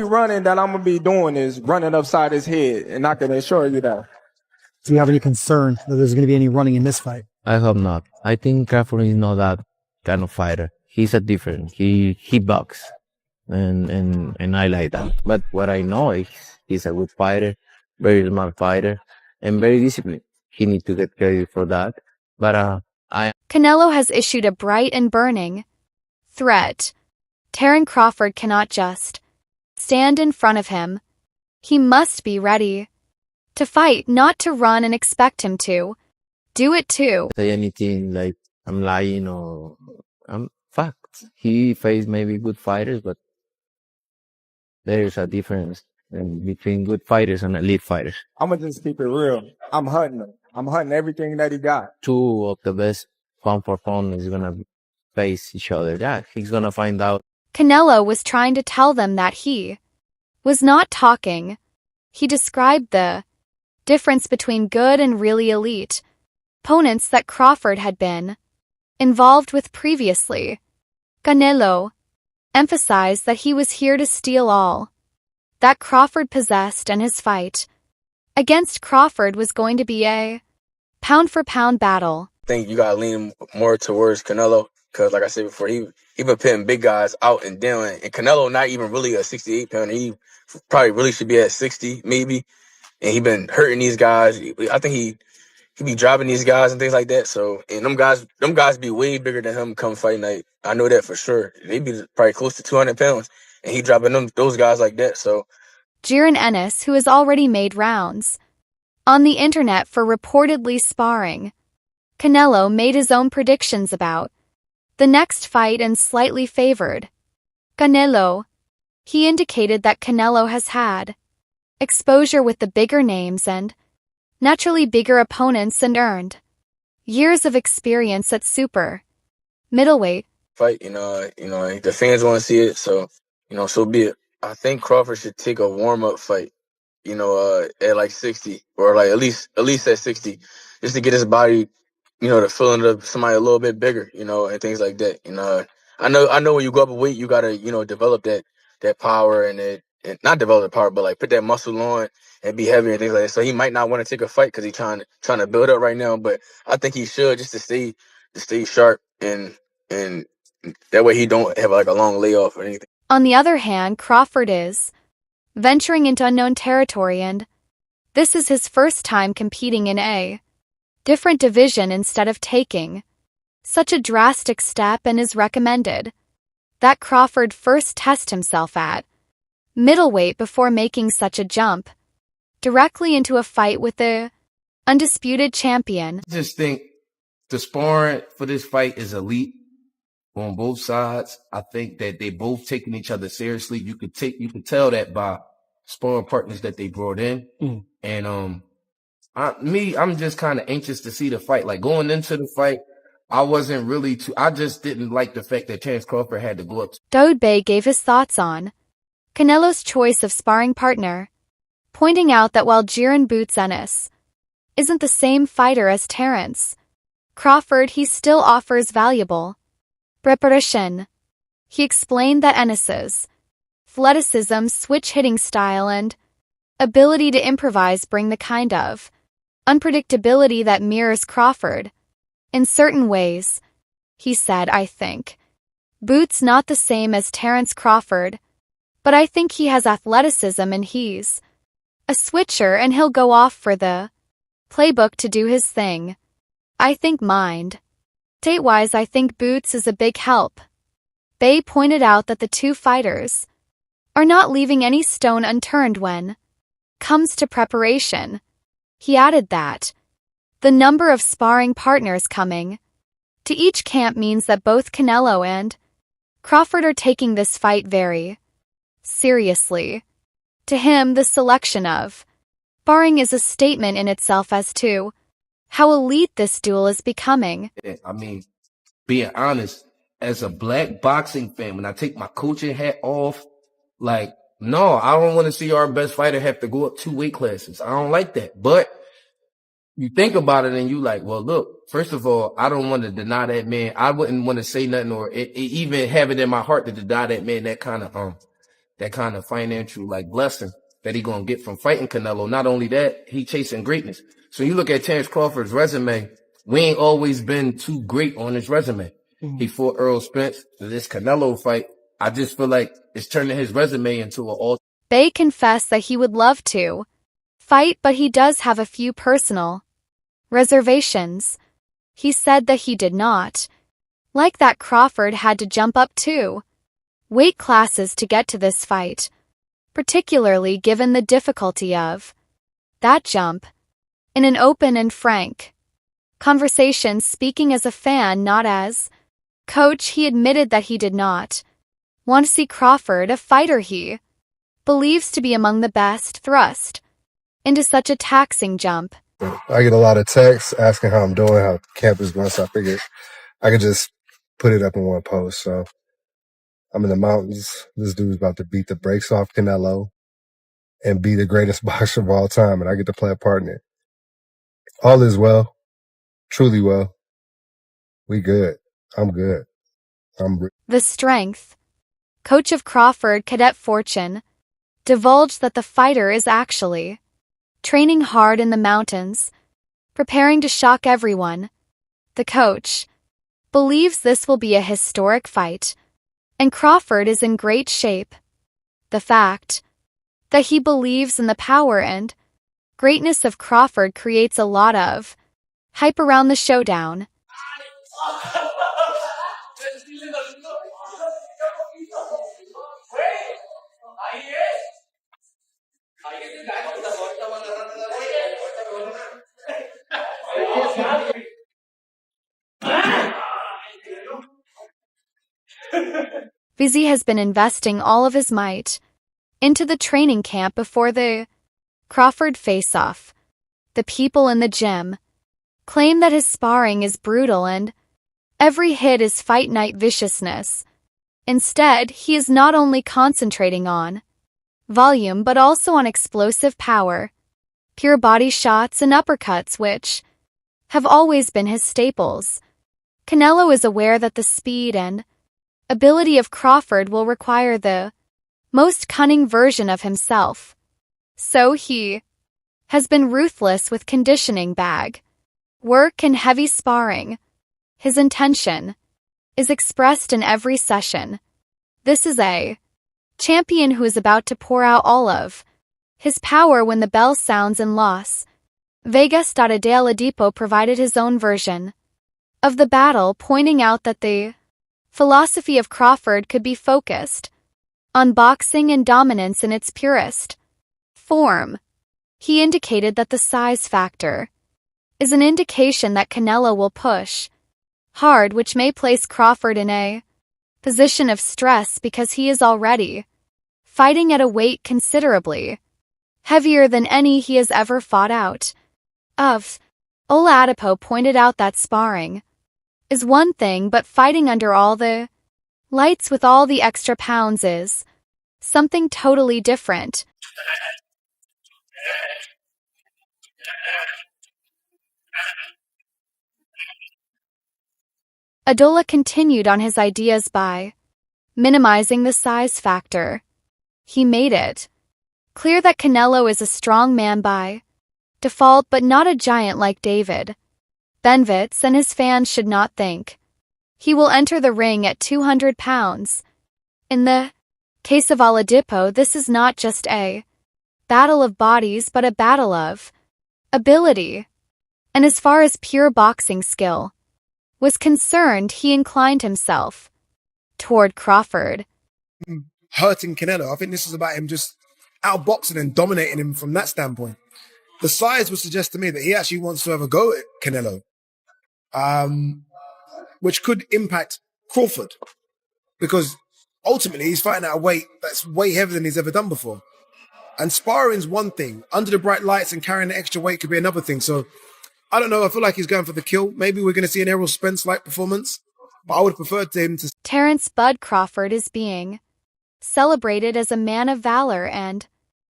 Running that I'm going to be doing is running upside his head, and I can assure you that. Do you have any concern that there's going to be any running in this fight? I hope not. I think Crawford is not that kind of fighter. He's a different. He box, and I like that. But what I know is he's a good fighter, very smart fighter, and very disciplined. He needs to get credit for that. But Canelo has issued a bright and burning threat. Terence Crawford cannot just stand in front of him. He must be ready to fight, not to run and expect him to do it too. Say anything like I'm lying or I'm facts. He faced maybe good fighters, but there's a difference between good fighters and elite fighters. I'm going to just keep it real. I'm hunting him. I'm hunting everything that he got. Two of the best pound for pound is going to face each other. Yeah, he's going to find out. Canelo was trying to tell them that he was not talking. He described the difference between good and really elite opponents that Crawford had been involved with previously. Canelo emphasized that he was here to steal all that Crawford possessed, and his fight against Crawford was going to be a pound-for-pound battle. I think you got to lean more towards Canelo because, like I said before, he been putting big guys out and down. And Canelo not even really a 68-pounder. He probably really should be at 60, maybe. And he been hurting these guys. I think he be dropping these guys and things like that. So, and them guys be way bigger than him come fight night. I know that for sure. They be probably close to 200 pounds. And he dropping those guys like that. So, Jiren Ennis, who has already made rounds on the internet for reportedly sparring Canelo, made his own predictions about the next fight and slightly favored Canelo. He indicated that Canelo has had exposure with the bigger names and naturally bigger opponents and earned years of experience at super middleweight. fight, the fans want to see it. So, so be it. I think Crawford should take a warm-up fight, at like 60 or like at least at 60 just to get his body, to fill up somebody a little bit bigger, and things like that. I know when you go up a weight, you got to, develop that power and not develop the power, but like put that muscle on and be heavy and things like that. So he might not want to take a fight because he's trying to build up right now, but I think he should just to stay sharp and that way he don't have like a long layoff or anything. On the other hand, Crawford is venturing into unknown territory, and this is his first time competing in a different division instead of taking such a drastic step, and is recommended that Crawford first test himself at middleweight before making such a jump directly into a fight with the undisputed champion. I just think the sparring for this fight is elite on both sides. I think that they both taking each other seriously. You could tell that by sparring partners that they brought in. And I'm just kind of anxious to see the fight. Like going into the fight, I just didn't like the fact that Terence Crawford had to go up. Daoud Bey gave his thoughts on Canelo's choice of sparring partner, pointing out that while Jiren Boots Ennis isn't the same fighter as Terence Crawford, he still offers valuable preparation. He explained that Ennis's athleticism, switch hitting style, and ability to improvise bring the kind of unpredictability that mirrors Crawford in certain ways. He said, "I think Boots not the same as Terence Crawford, but I think he has athleticism and he's a switcher and he'll go off for the playbook to do his thing. I think mind state-wise, I think Boots is a big help." Bey pointed out that the two fighters are not leaving any stone unturned when comes to preparation. He added that the number of sparring partners coming to each camp means that both Canelo and Crawford are taking this fight very seriously. To him, the selection of sparring is a statement in itself as to how elite this duel is becoming. I mean, being honest, as a black boxing fan, when I take my coaching hat off, like, no, I don't want to see our best fighter have to go up 2 weight classes. I don't like that. But you think about it and you like, well, look, first of all, I don't want to deny that man. I wouldn't want to say nothing or even have it in my heart to deny that man that kind of that kind of financial like blessing that he gonna get from fighting Canelo. Not only that, he chasing greatness. So you look at Terence Crawford's resume, we ain't always been too great on his resume. He fought Earl Spence. This Canelo fight, I just feel like it's turning his resume into an all. Bay confessed that he would love to fight, but he does have a few personal reservations. He said that he did not like that Crawford had to jump up 2 weight classes to get to this fight, particularly given the difficulty of that jump. In an open and frank conversation, speaking as a fan, not as coach, he admitted that he did not want to see Crawford, a fighter he believes to be among the best, thrust into such a taxing jump. I get a lot of texts asking how I'm doing, how camp is going, so I figured I could just put it up in one post. So I'm in the mountains. This dude's about to beat the brakes off Canelo and be the greatest boxer of all time, and I get to play a part in it. All is well, truly well. We good. I'm good. The strength coach of Crawford, Cadet Fortune, divulged that the fighter is actually training hard in the mountains, preparing to shock everyone. The coach believes this will be a historic fight, and Crawford is in great shape. The fact that he believes in the power and greatness of Crawford creates a lot of hype around the showdown. Vizzy has been investing all of his might into the training camp before the Crawford face-off. The people in the gym claim that his sparring is brutal and every hit is fight night viciousness. Instead, he is not only concentrating on volume but also on explosive power, pure body shots and uppercuts, which have always been his staples. Canelo is aware that the speed and ability of Crawford will require the most cunning version of himself. So he has been ruthless with conditioning, bag work and heavy sparring. His intention is expressed in every session. This is a champion who is about to pour out all of his power when the bell sounds in Las Vegas. Adele Adipo provided his own version of the battle, pointing out that the philosophy of Crawford could be focused on boxing and dominance in its purest form. He indicated that the size factor is an indication that Canelo will push hard, which may place Crawford in a position of stress because he is already fighting at a weight considerably heavier than any he has ever fought out of. Ola Adipo pointed out that sparring is one thing, but fighting under all the lights with all the extra pounds is something totally different. Adola continued on his ideas by minimizing the size factor. He made it clear that Canelo is a strong man by default, but not a giant like David Benvitz, and his fans should not think he will enter the ring at 200 pounds. In the case of Oladipo, this is not just a battle of bodies but a battle of ability. And as far as pure boxing skill was concerned, he inclined himself toward Crawford. Hurting Canelo. I think this is about him just outboxing and dominating him from that standpoint. The size would suggest to me that he actually wants to have a go at Canelo, which could impact Crawford, because ultimately he's fighting at a weight that's way heavier than he's ever done before. And sparring's one thing. Under the bright lights and carrying the extra weight could be another thing. So I don't know. I feel like he's going for the kill. Maybe we're going to see an Errol Spence-like performance, but I would prefer to him to... Terence Bud Crawford is being celebrated as a man of valor and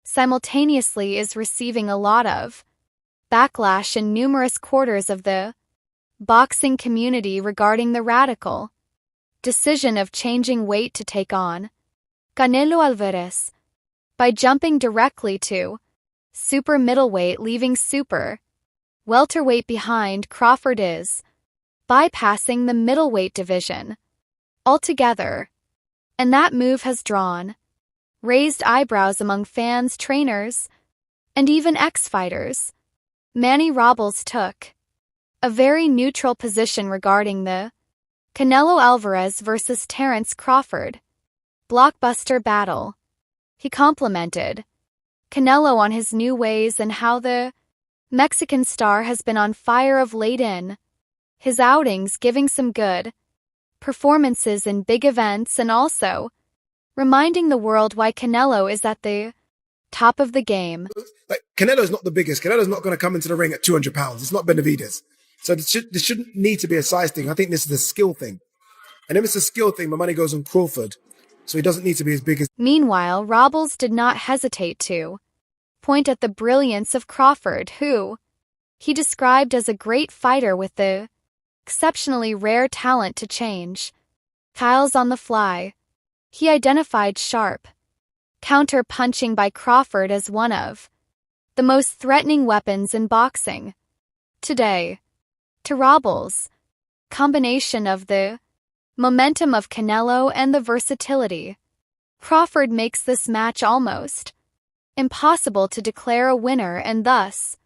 simultaneously is receiving a lot of backlash in numerous quarters of the boxing community regarding the radical decision of changing weight to take on Canelo Alvarez, by jumping directly to super middleweight, leaving super welterweight behind. Crawford is bypassing the middleweight division altogether, and that move has drawn raised eyebrows among fans, trainers, and even ex-fighters. Manny Robles took a very neutral position regarding the Canelo Alvarez versus Terence Crawford blockbuster battle. He complimented Canelo on his new ways and how the Mexican star has been on fire of late in his outings, giving some good performances in big events and also reminding the world why Canelo is at the top of the game. Like, Canelo's not the biggest. Canelo's not going to come into the ring at 200 pounds. It's not Benavidez. So this shouldn't need to be a size thing. I think this is a skill thing. And if it's a skill thing, my money goes on Crawford. So he doesn't need to be as big as... Meanwhile, Robles did not hesitate to point at the brilliance of Crawford, who he described as a great fighter with the exceptionally rare talent to change styles on the fly. He identified sharp counter-punching by Crawford as one of the most threatening weapons in boxing today. To Robles, combination of the momentum of Canelo and the versatility Crawford makes this match almost impossible to declare a winner, and thus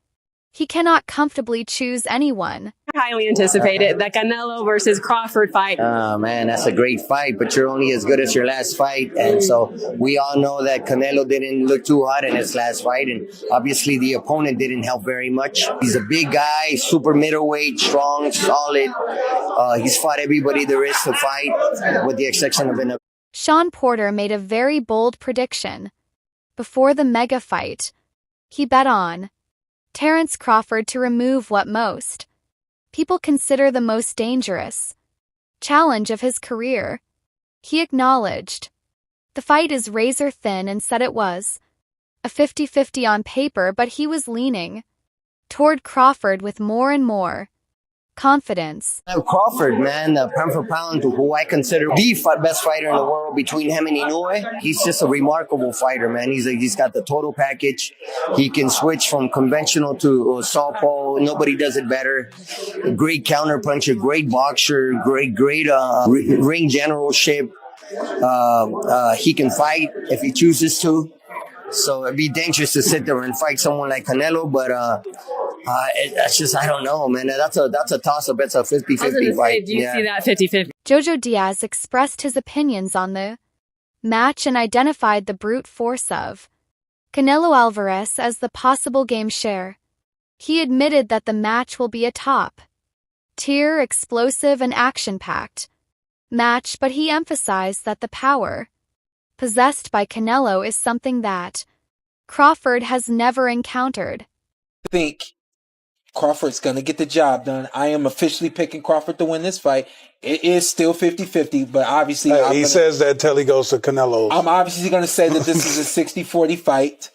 he cannot comfortably choose anyone. Highly anticipated, the Canelo versus Crawford fight. Man, that's a great fight, but you're only as good as your last fight. And so we all know that Canelo didn't look too hot in his last fight, and obviously the opponent didn't help very much. He's a big guy, super middleweight, strong, solid. He's fought everybody there is to fight, with the exception of Sean Porter made a very bold prediction. Before the mega fight, he bet on Terence Crawford to remove what most people consider the most dangerous challenge of his career. He acknowledged the fight is razor thin and said it was a 50-50 on paper, but he was leaning toward Crawford with more and more confidence. Crawford, man, pound for pound, who I consider the best fighter in the world between him and Inoue. He's just a remarkable fighter, man. He's got the total package. He can switch from conventional to southpaw. Nobody does it better. A great counter puncher, great boxer, great ring generalship. He can fight if he chooses to. So it'd be dangerous to sit there and fight someone like Canelo, but it's just, I don't know, man. That's a toss-up. It's a 50-50 fight. Do you see that 50-50? Jojo Diaz expressed his opinions on the match and identified the brute force of Canelo Alvarez as the possible game share. He admitted that the match will be a top-tier, explosive, and action-packed match, but he emphasized that the power possessed by Canelo is something that Crawford has never encountered. I think Crawford's going to get the job done. I am officially picking Crawford to win this fight. It is still 50-50, but obviously... he says that till he goes to Canelo. I'm obviously going to say that this is a 60-40 fight,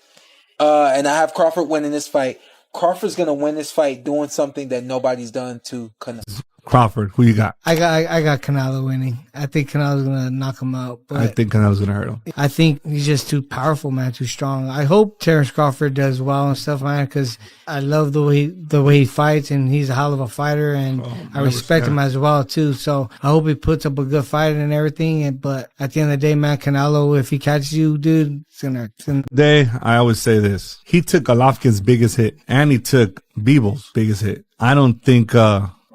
and I have Crawford winning this fight. Crawford's going to win this fight doing something that nobody's done to Canelo. Crawford, who you got? I got Canelo winning. I think Canelo's gonna knock him out. But I think Canelo's gonna hurt him. I think he's just too powerful, man, too strong. I hope Terence Crawford does well and stuff, man, because I love the way he fights, and he's a hell of a fighter, and I respect him as well too. So I hope he puts up a good fight and everything. But at the end of the day, man, Canelo, if he catches you, dude, it's gonna. Today, I always say this: he took Golovkin's biggest hit, and he took Bivol' biggest hit. I don't think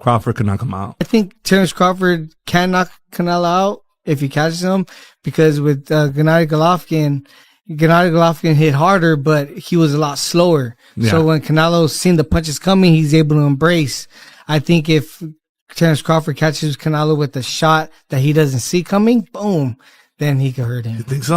Crawford can knock him out. I think Terence Crawford can knock Canelo out if he catches him, because with Gennady Golovkin hit harder, but he was a lot slower. Yeah. So when Canelo seen the punches coming, he's able to embrace. I think if Terence Crawford catches Canelo with a shot that he doesn't see coming, boom, then he could hurt him. You think so?